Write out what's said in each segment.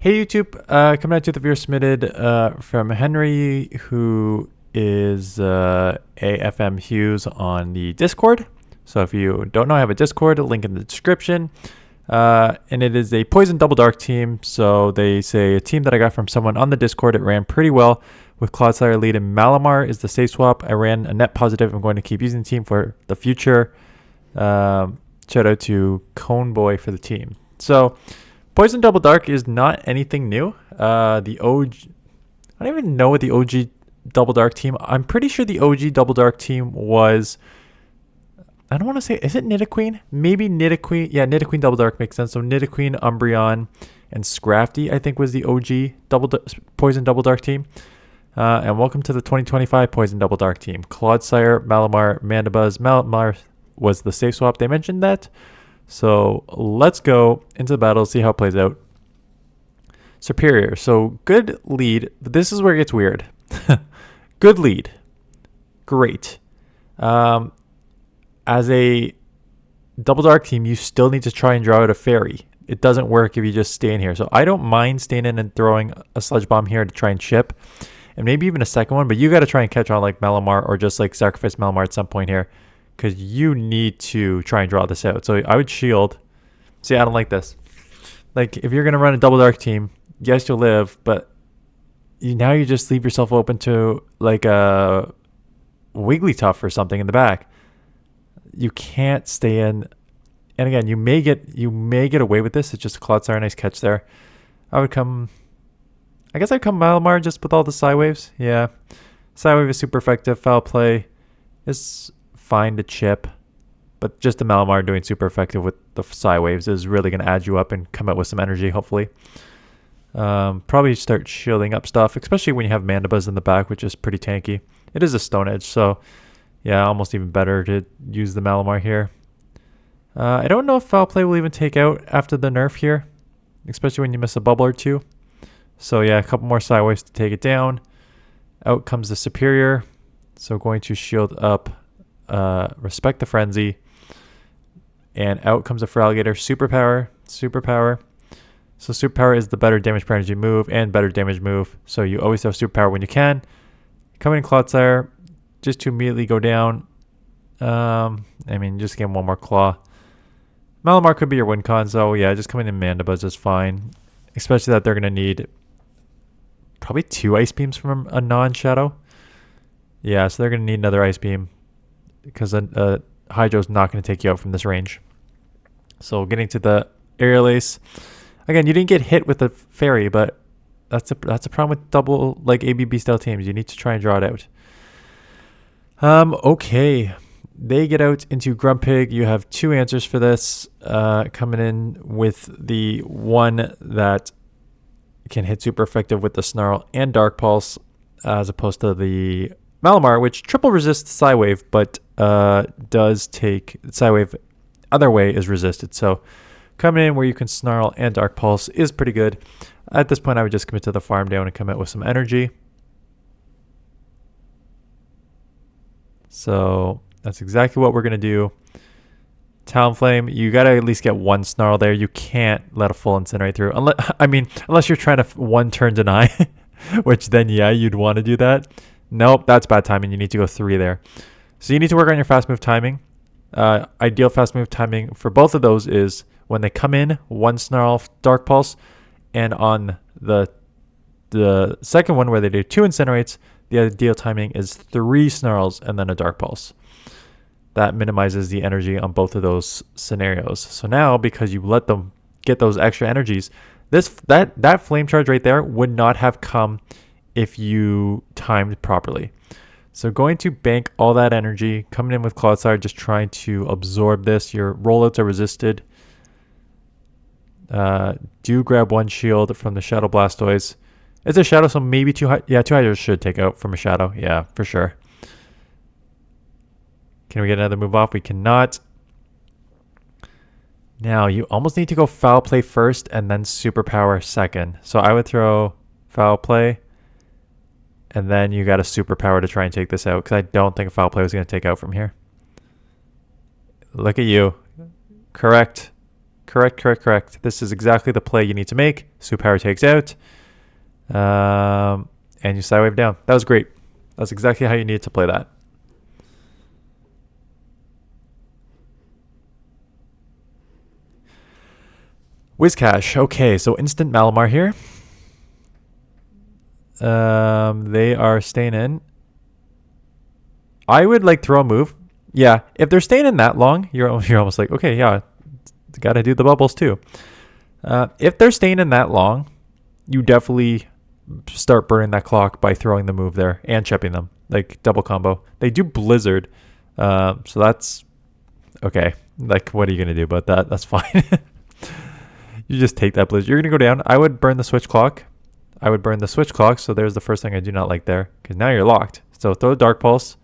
Hey YouTube, coming out to the viewer submitted from Henry, who is AFM Hughes on the Discord. So if you don't know, I have a Discord, a link in the description. And it is a Poison Double Dark team. So they say a team that I got from someone on the Discord. It ran pretty well with clodsire lead, and Malamar is the safe swap. I ran a net positive. I'm going to keep using the team for the future. Shout out to Coneboy for the team. So Poison Double Dark is not anything new. The OG, I don't even know what the OG Double Dark team. I'm pretty sure the OG Double Dark team was, I don't want to say, is it Nidoqueen? Maybe Nidoqueen. Yeah, Nidoqueen Double Dark makes sense. So Nidoqueen, Umbreon, and Scrafty, I think, was the OG Poison Double Dark team. And welcome to the 2025 Poison Double Dark team. Clodsire, Malamar, Mandibuzz. Malamar was the safe swap. They mentioned that. So let's go into the battle, see how it plays out. Superior. So good lead. This is where it gets weird. Good lead. Great. As a Double Dark team, you still need to try and draw out a fairy. It doesn't work if you just stay in here. So I don't mind staying in and throwing a Sludge Bomb here to try and chip. And maybe even a second one. But you got to try and catch on like Malamar, or just like sacrifice Malamar at some point here, because you need to try and draw this out. So I would shield. See, I don't like this. Like, if you're going to run a Double Dark team, yes, you'll live, but now you just leave yourself open to like a Wigglytuff or something in the back. You can't stay in. And again, you may get away with this. It's just a Clodsire, nice catch there. I guess I'd come Malamar just with all the Psy Waves. Yeah. Psy Wave is super effective. Foul Play is fine to chip, but just the Malamar doing super effective with the Psy Waves is really going to add you up and come out with some energy, hopefully. Probably start shielding up stuff, especially when you have Mandibuzz in the back, which is pretty tanky. It is a Stone Edge, so yeah, almost even better to use the Malamar here. I don't know if Foul Play will even take out after the nerf here, especially when you miss a bubble or two. So yeah, a couple more Psy Waves to take it down. Out comes the Superior, so going to shield up Respect the Frenzy, and out comes a Feraligatr. Superpower. So Superpower is the better damage per energy move and better damage move, so you always have Superpower when you can. Coming in Clodsire just to immediately go down. I mean, just get one more Claw. Malamar could be your win con, so yeah, just coming in Mandibuzz is fine, especially that they're going to need probably 2 Ice Beams from a non-Shadow. Yeah, so they're going to need another Ice Beam, because Hydro's not going to take you out from this range. So getting to the Aerial Ace. Again, you didn't get hit with the Fairy, but that's a problem with double like ABB style teams. You need to try and draw it out. Okay. They get out into Grumpig. You have 2 answers for this. Coming in with the one that can hit super effective with the Snarl and Dark Pulse, as opposed to the Malamar, which triple resists Psy Wave, but does take Psy Wave other way is resisted. So coming in where you can Snarl and Dark Pulse is pretty good. At this point, I would just commit to the farm down and come out with some energy. So that's exactly what we're going to do. Talonflame, you got to at least get 1 Snarl there. You can't let a full Incinerate through. Unless you're trying to 1-turn deny, which then, yeah, you'd want to do that. Nope, that's bad timing. You need to go 3 there. So you need to work on your fast move timing. Ideal fast move timing for both of those is when they come in, 1 Snarl, Dark Pulse, and on the second one where they do 2 Incinerates, the ideal timing is 3 Snarls and then a Dark Pulse. That minimizes the energy on both of those scenarios. So now, because you let them get those extra energies, that Flame Charge right there would not have come if you timed properly. So going to bank all that energy, coming in with Clodsire, just trying to absorb this. Your rollouts are resisted. Do grab 1 shield from the Shadow Blastoise. It's a Shadow, so maybe 2 Hydras should take out from a Shadow. Yeah, for sure. Can we get another move off? We cannot. Now, you almost need to go Foul Play first and then Superpower second. So I would throw Foul Play, and then you got a Superpower to try and take this out, because I don't think a Foul Play was going to take out from here. Look at you. Correct. Correct. This is exactly the play you need to make. Super Power takes out. And you side wave down. That was great. That's exactly how you need to play that. Whiscash. Okay, so instant Malamar here. They are staying in. I would like throw a move. Yeah, if they're staying in that long, you're almost like, okay, yeah, got to do the bubbles too. If they're staying in that long, you definitely start burning that clock by throwing the move there and chipping them, like double combo. They do Blizzard, so that's okay. Like, what are you going to do about that? That's fine. You just take that Blizzard. You're going to go down. I would burn the switch clock. So there's the first thing I do not like there, because now you're locked. So throw a Dark Pulse.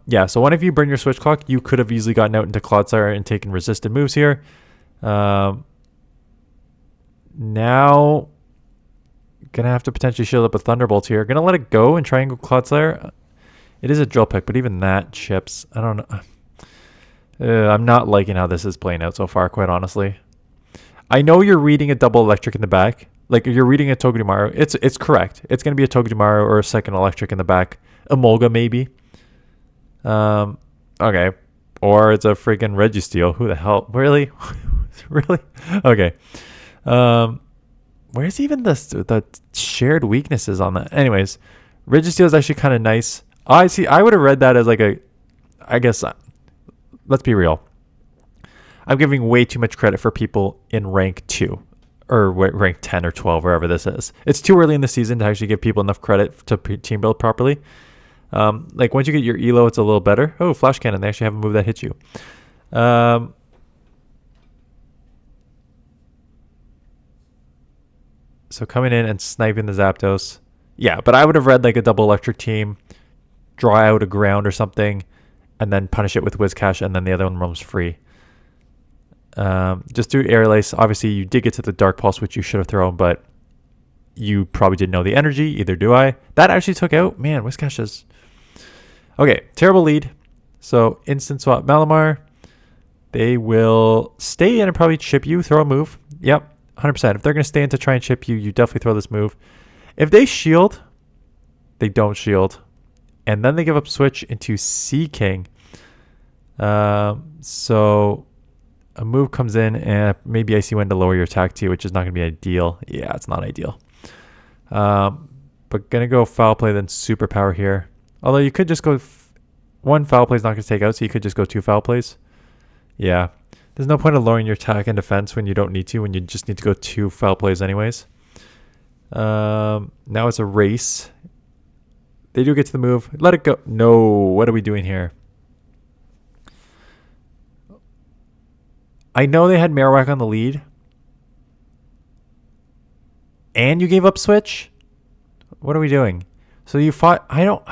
Yeah, so one of you burn your switch clock, you could have easily gotten out into clodsire and taken resisted moves here. Now, gonna have to potentially shield up a Thunderbolt here. Gonna let it go and try and go clodsire. It is a drill pick, but even that chips. I don't know. I'm not liking how this is playing out so far, quite honestly. I know you're reading a double electric in the back. Like, you're reading a Togedemaru. It's correct. It's going to be a Togedemaru or a second electric in the back. Emolga, maybe. Okay. Or it's a freaking Registeel. Who the hell? Really? Really? Okay. Where's even the shared weaknesses on that? Anyways, Registeel is actually kind of nice. I see. I would have read that as like a... I guess... let's be real. I'm giving way too much credit for people in rank 2 or rank 10 or 12, wherever this is. It's too early in the season to actually give people enough credit to team build properly. Like, once you get your elo, it's a little better. Oh, Flash Cannon. They actually have a move that hits you. So coming in and sniping the Zapdos. Yeah, but I would have read like a double electric team, draw out a ground or something, and then punish it with Whiscash, and then the other one roams free. Just do Air Lace. Obviously, you did get to the Dark Pulse, which you should have thrown, but you probably didn't know the energy. Either do I. That actually took out. Man, Whiscash is... Okay, terrible lead. So, instant swap Malamar. They will stay in and probably chip you. Throw a move. Yep, 100%. If they're going to stay in to try and chip you, you definitely throw this move. If they shield, they don't shield. And then they give up switch into Sea King. So... a move comes in and maybe Icy Wind to lower your attack too, which is not going to be ideal. Yeah, it's not ideal. But going to go Foul Play, then Super Power here. Although you could just go... one Foul Play is not going to take out, so you could just go 2 Foul Plays. Yeah. There's no point of lowering your attack and defense when you don't need to, when you just need to go 2 Foul Plays anyways. Now it's a race. They do get to the move. Let it go. No, what are we doing here? I know they had Marowak on the lead. And you gave up switch? What are we doing? So you fought... I don't...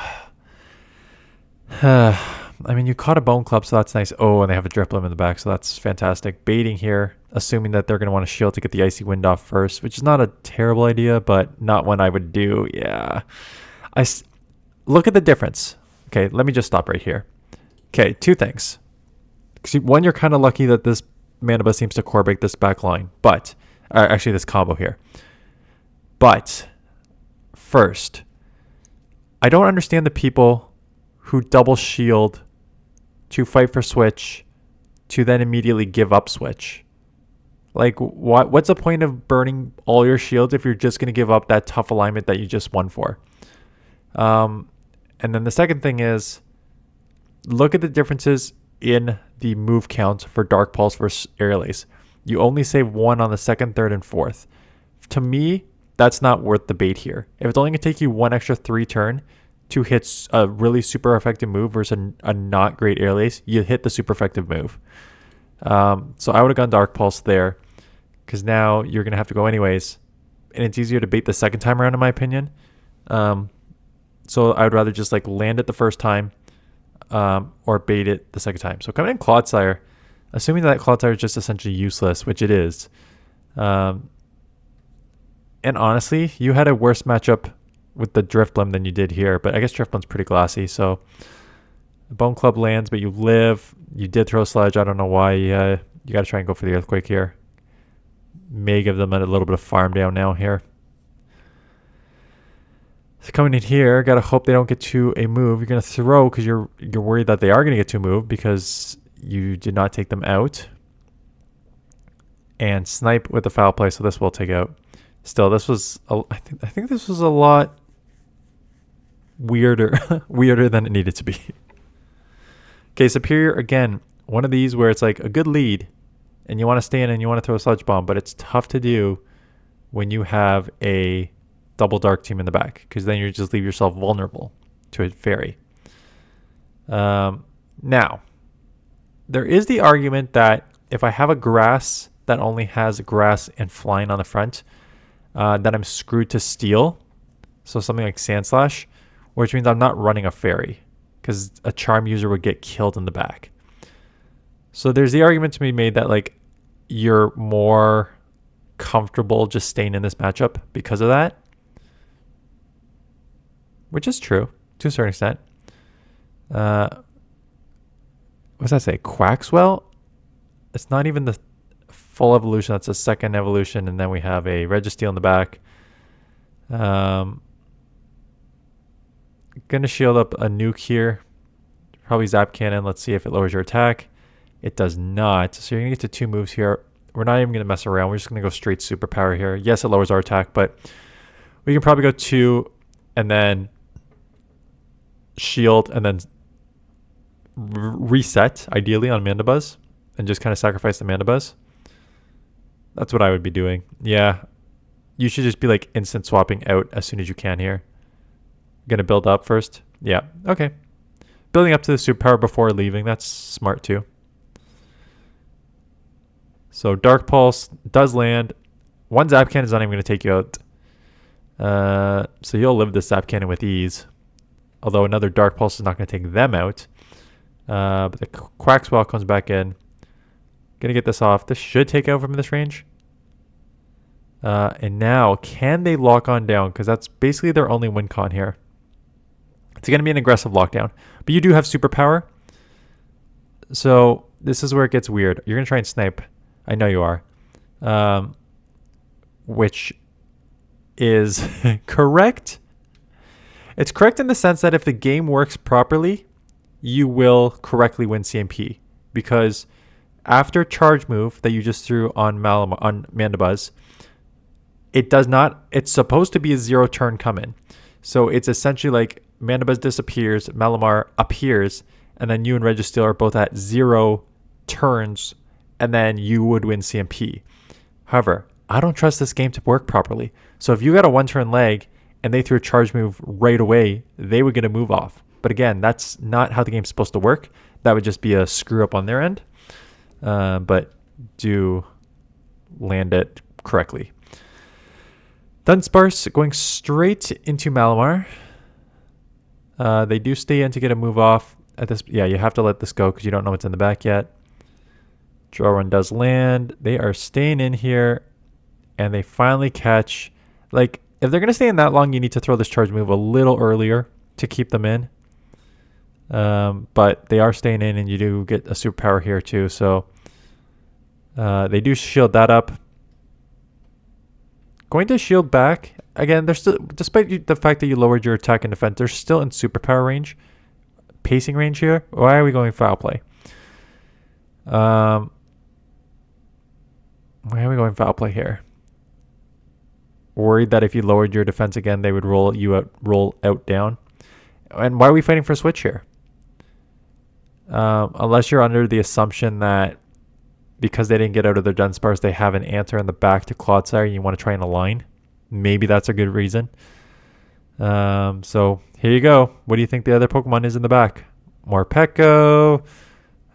I mean, you caught a Bone Club, so that's nice. Oh, and they have a Driplim in the back, so that's fantastic. Baiting here, assuming that they're going to want to shield to get the Icy Wind off first, which is not a terrible idea, but not one I would do. Yeah. Look at the difference. Okay, let me just stop right here. Okay, 2 things. One, you're kind of lucky that this Mandibuzz seems to core break this back line, but actually this combo here. But first, I don't understand the people who double shield to fight for switch to then immediately give up switch. Like, what's the point of burning all your shields if you're just going to give up that tough alignment that you just won for? And then the second thing is, look at the differences in the move count for Dark Pulse versus Air Lace. You only save 1 on the 2nd, 3rd, and 4th. To me, that's not worth the bait here. If it's only going to take you 1 extra 3 turn to hit a really super effective move versus a not great Air Lace, you hit the super effective move. So I would have gone Dark Pulse there, because now you're going to have to go anyways, and it's easier to bait the second time around, in my opinion. So I would rather just like land it the first time, or bait it the second time. So coming in Clodsire, assuming that Clodsire is just essentially useless, which it is. And honestly, you had a worse matchup with the Drifblim than you did here, but I guess Drifblim's pretty glassy, so The Bone Club lands, but you live. You did throw Sludge. I don't know why. You got to try and go for the Earthquake here. May give them a little bit of farm down now here. So coming in here, got to hope they don't get to a move. You're going to throw because you're worried that they are going to get to a move because you did not take them out. And snipe with the foul play, so this will take out. Still, this was I think this was a lot weirder than it needed to be. Okay, Superior, again, one of these where it's like a good lead and you want to stay in and you want to throw a Sludge Bomb, but it's tough to do when you have a double dark team in the back because then you just leave yourself vulnerable to a fairy. Now, there is the argument that if I have a grass that only has grass and flying on the front, that I'm screwed to steel. So something like Sandslash, which means I'm not running a fairy because a charm user would get killed in the back. So there's the argument to be made that like you're more comfortable just staying in this matchup because of that, which is true to a certain extent. What does that say? Quaxwell? It's not even the full evolution. That's a second evolution, and then we have a Registeel in the back. Gonna shield up a nuke here. Probably Zap Cannon. Let's see if it lowers your attack. It does not. So you're gonna get to 2 moves here. We're not even gonna mess around. We're just gonna go straight superpower here. Yes, it lowers our attack, but we can probably go 2 and then shield and then reset, ideally, on Mandibuzz, and just kind of sacrifice the Mandibuzz. That's what I would be doing. Yeah, you should just be like instant swapping out as soon as you can here. Gonna build up first. Yeah, okay. Building up to the superpower before leaving. That's smart too. So Dark Pulse does land. 1 Zap Cannon is not even going to take you out. So you'll live this Zap Cannon with ease. Although another Dark Pulse is not going to take them out. But the Quaxwell comes back in. Going to get this off. This should take out from this range. And now, can they lock on down? Because that's basically their only win con here. It's going to be an aggressive lockdown. But you do have superpower. So this is where it gets weird. You're going to try and snipe. I know you are. Which is correct. It's correct in the sense that if the game works properly, you will correctly win CMP. Because after charge move that you just threw on Mandibuzz, it does not, it's supposed to be a 0 turn come in. So it's essentially like Mandibuzz disappears, Malamar appears, and then you and Registeel are both at 0 turns, and then you would win CMP. However, I don't trust this game to work properly. So if you got a 1-turn leg and they threw a charge move right away, they would get a move off. But again, that's not how the game's supposed to work. That would just be a screw up on their end. But do land it correctly. Dunsparce going straight into Malamar. They do stay in to get a move off at this. Yeah, you have to let this go because you don't know what's in the back yet. Draw run does land. They are staying in here, and they finally catch. Like, if they're going to stay in that long, you need to throw this charge move a little earlier to keep them in. But they are staying in, and you do get a superpower here too. So they do shield that up. Going to shield back. Again, they're still, despite the fact that you lowered your attack and defense, they're still in superpower range. Pacing range here. Why are we going foul play? Why are we going foul play here? Worried that if you lowered your defense again, they would roll out down. And why are we fighting for a switch here? Unless you're under the assumption that because they didn't get out of their Dunsparce, they have an answer in the back to Clodsire and you want to try and align. Maybe that's a good reason. So here you go. What do you think the other Pokemon is in the back? Morpeko.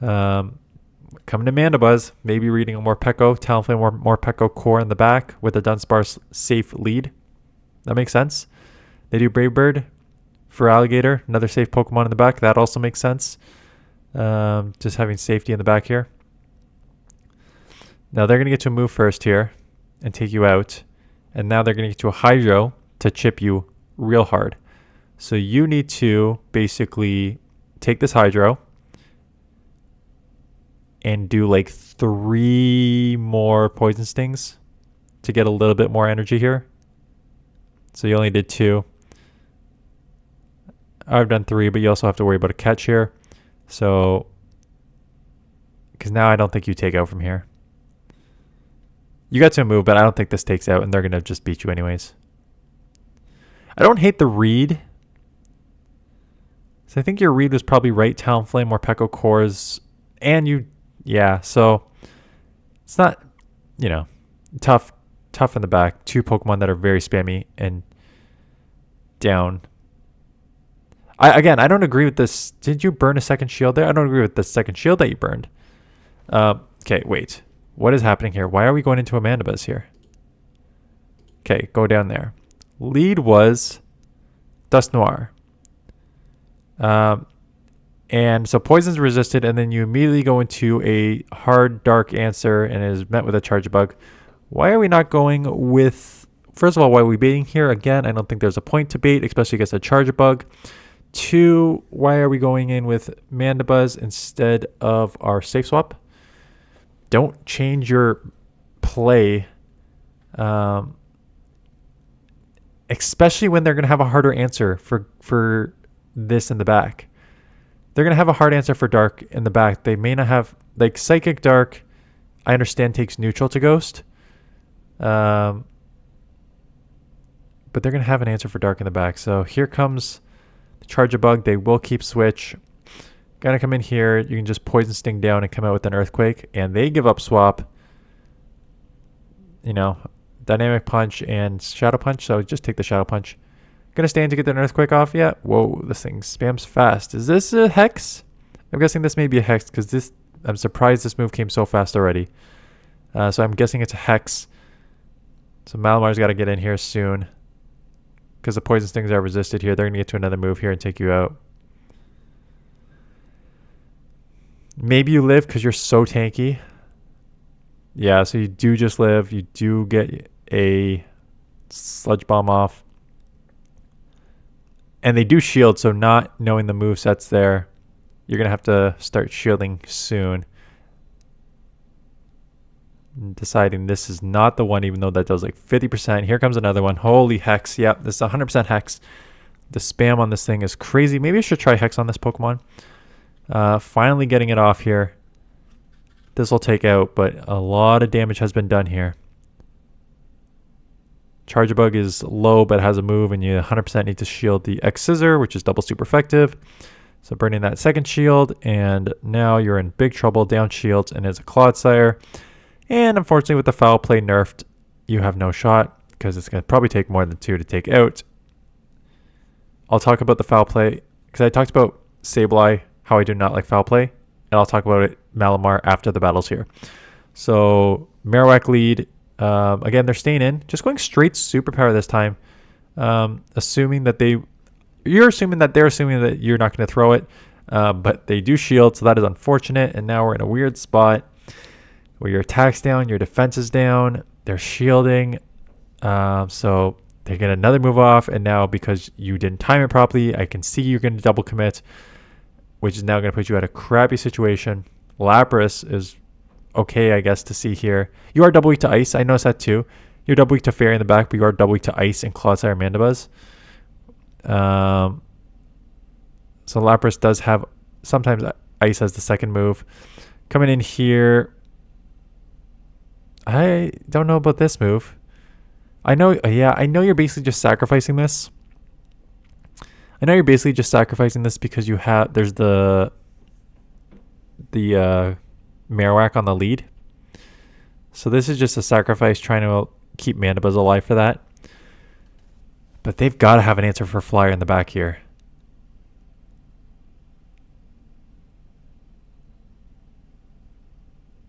Coming to Mandibuzz. Maybe reading a Morpeko. Talonflame Morpeko core in the back with a Dunsparce safe lead. That makes sense. They do Brave Bird for Alligator. Another safe Pokemon in the back. That also makes sense. Just having safety in the back here. Now they're going to get to a move first here and take you out. And now they're going to get to a Hydro to chip you real hard. So you need to basically take this Hydro and do like 3 more Poison Stings to get a little bit more energy here. So you only did 2. I've done 3, but you also have to worry about a catch here. So, because now I don't think you take out from here. You got to move, but I don't think this takes out, and they're going to just beat you anyways. I don't hate the read. So I think your read was probably right, Talonflame or Peko Cores. And you, yeah, so it's not, you know, tough in the back. 2 Pokemon that are very spammy and down. Again, I don't agree with this. Did you burn a second shield there? I don't agree with the second shield that you burned. Okay, wait. What is happening here? Why are we going into a mandibuzz here? Okay, go down there. Lead was Dust Noir. And so poison's resisted, and then you immediately go into a hard, dark answer and is met with a Charge Bug. Why are we not going with... First of all, why are we baiting here? Again, I don't think there's a point to bait, especially against a Charge Bug. 2, why are we going in with Mandibuzz instead of our safe swap? Don't change your play, especially when they're going to have a harder answer for this in the back. They're going to have a hard answer for Dark in the back. They may not have, like, Psychic Dark, I understand takes neutral to Ghost. But they're going to have an answer for Dark in the back. So here comes the Charge Bug. They will keep switch. Gonna come in here. You can just Poison Sting down and come out with an Earthquake. And they give up swap. You know, Dynamic Punch and Shadow Punch. So just take the Shadow Punch. Gonna stand to get an Earthquake off. Yeah. Whoa, this thing spams fast. Is this a Hex? I'm guessing this may be a Hex because this... I'm surprised this move came so fast already. So I'm guessing it's a Hex. So Malamar's got to get in here soon. Because the Poison Stings are resisted here. They're going to get to another move here and take you out. Maybe you live because you're so tanky. Yeah, so you do just live. You do get a Sludge Bomb off. And they do shield, so not knowing the movesets there, you're going to have to start shielding soon. Deciding this is not the one, even though that does like 50%. Here comes another one. Holy Hex. Yep, this is 100% Hex. The spam on this thing is crazy. Maybe I should try Hex on this Pokemon. Finally getting it off here. This will take out, but a lot of damage has been done here. Charge Bug is low, but has a move, and you 100% need to shield the X Scissor, which is double super effective. So burning that second shield, and now you're in big trouble. Down shields, and it's a Clodsire. And unfortunately, with the Foul Play nerfed, you have no shot because it's going to probably take more than 2 to take out. I'll talk about the Foul Play because I talked about Sableye, how I do not like Foul Play, and I'll talk about it Malamar after the battles here. So Marowak lead. Again, they're staying in, just going straight Superpower this time, assuming that you're assuming that they're assuming that you're not going to throw it, but they do shield, so that is unfortunate. And now we're in a weird spot where your attack's down, your defense is down, they're shielding, so they get another move off, and now because you didn't time it properly, I can see you're going to double commit, which is now going to put you at a crappy situation. Lapras is okay, I guess, to see here. You are double weak to Ice, I noticed that too. You're double weak to Fairy in the back, but you are double weak to Ice and Clodsire Mandibuzz. So Lapras does have, sometimes Ice as the second move. Coming in here, I don't know about this move. I know, yeah, I know you're basically just sacrificing this. I know you're basically just sacrificing this because you have, there's the Marowak on the lead. So this is just a sacrifice trying to keep Mandibuzz alive for that. But they've got to have an answer for Flyer in the back here.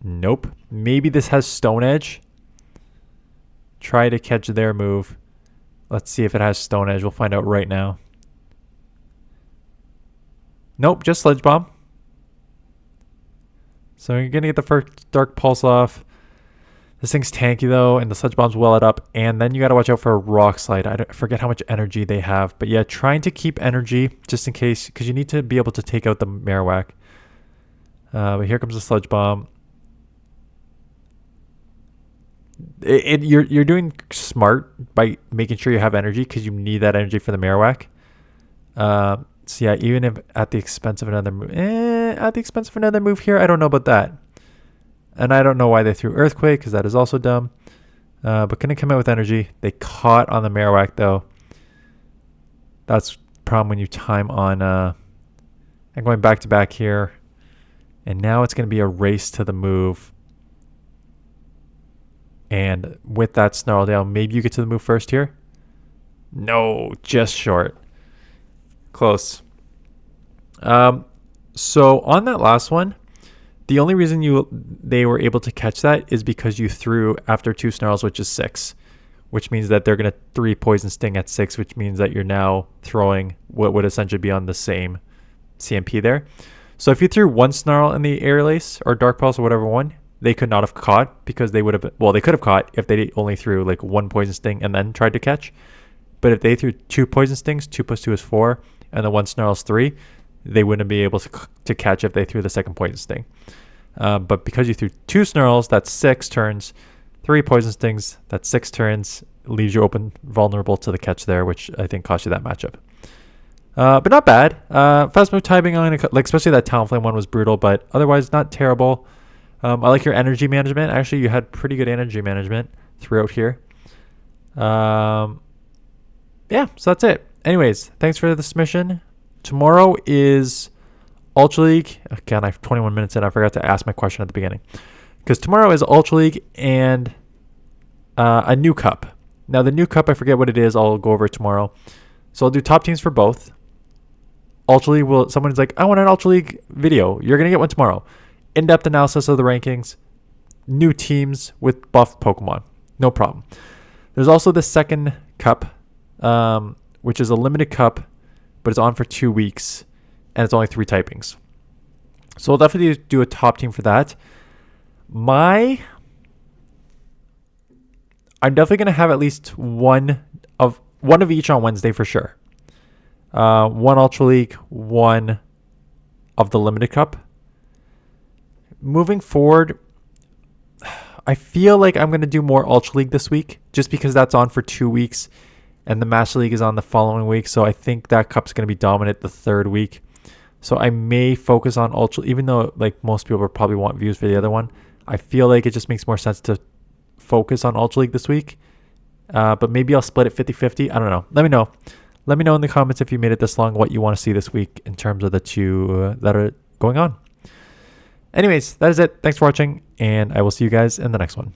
Nope. Maybe this has Stone Edge. Try to catch their move. Let's see if it has Stone Edge. We'll find out right now. Nope, just Sludge Bomb. So you're going to get the first Dark Pulse off. This thing's tanky though, and the sludge bombs well it up. And then you got to watch out for a rock slide. I forget how much energy they have. But yeah, trying to keep energy just in case, because you need to be able to take out the Marowak. But here comes the sludge bomb. You're doing smart by making sure you have energy because you need that energy for the Marowak. So yeah, even if at the expense of another move, here, I don't know about that. And I don't know why they threw Earthquake, because that is also dumb. But gonna come out with energy. They caught on the Marowak though. That's the problem when you time on I'm going back to back here. And now it's gonna be a race to the move. And with that snarl down, maybe you get to the move first here. No, just short. Close. So on that last one, the only reason they were able to catch that is because you threw after 2 snarls, which is 6, which means that they're going to 3 poison sting at 6, which means that you're now throwing what would essentially be on the same CMP there. So if you threw 1 snarl in the air lace or dark pulse or whatever one, they could not have caught, because they would have, well, they could have caught if they only threw like 1 poison sting and then tried to catch. But if they threw 2 poison stings, 2 plus 2 is 4, and the 1 snarl is 3, they wouldn't be able to catch if they threw the second poison sting. But because you threw 2 snarls, that's 6 turns. 3 poison stings, that's 6 turns. Leaves you open, vulnerable to the catch there, which I think cost you that matchup. But not bad. Fast move timing on, like especially that Talonflame one was brutal, but otherwise not terrible. I like your energy management. Actually, you had pretty good energy management throughout here. Yeah, so that's it. Anyways, thanks for the submission. Tomorrow is Ultra League. Again, I have 21 minutes in. I forgot to ask my question at the beginning. Because tomorrow is Ultra League and a new cup. Now, the new cup, I forget what it is. I'll go over it tomorrow. So I'll do top teams for both. Ultra League someone's like, I want an Ultra League video. You're going to get one tomorrow. In-depth analysis of the rankings. New teams with buff Pokemon. No problem. There's also the second cup, which is a limited cup, but it's on for 2 weeks, and it's only 3 typings. So we'll definitely do a top team for that. I'm definitely going to have at least one of each on Wednesday for sure. One Ultra League, one of the limited cup. Moving forward, I feel like I'm going to do more Ultra League this week, just because that's on for 2 weeks. And the Master League is on the following week. So I think that cup's going to be dominant the 3rd week. So I may focus on Ultra, even though like most people would probably want views for the other one. I feel like it just makes more sense to focus on Ultra League this week. But maybe I'll split it 50-50. I don't know. Let me know. Let me know in the comments if you made it this long, what you want to see this week in terms of the 2 that are going on. Anyways, that is it. Thanks for watching, and I will see you guys in the next one.